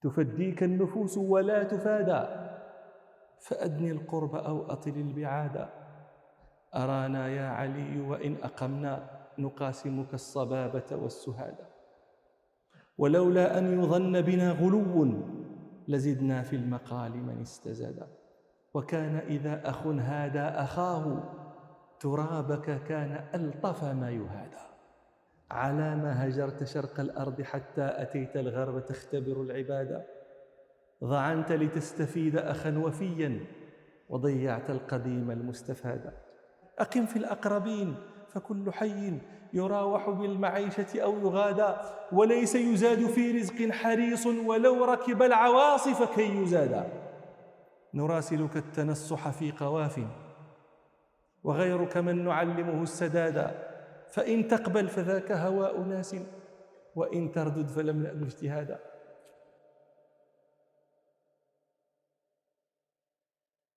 تفديك النفوس ولا تفادى، فأدني القرب أو أطل البعاد. أرانا يا علي وإن أقمنا نقاسمك الصبابة والسهادة، ولولا أن يظن بنا غلو لزدنا في المقال من استزاد. وكان إذا أخ هادى أخاه ترابك كان ألطف ما يهادى. على ما هجرت شرق الأرض حتى أتيت الغرب تختبر العبادة. ضعنت لتستفيد أخا وفيا وضيعت القديم المستفاد. أقم في الأقربين فكل حي يراوح بالمعيشة أو يغادى، وليس يزاد في رزق حريص ولو ركب العواصف كي يزادا. نراسلك التنصح في قواف وغيرك من نعلمه السدادا، فإن تقبل فذاك هواء ناس وإن تردد فلم نأل اجتهادا.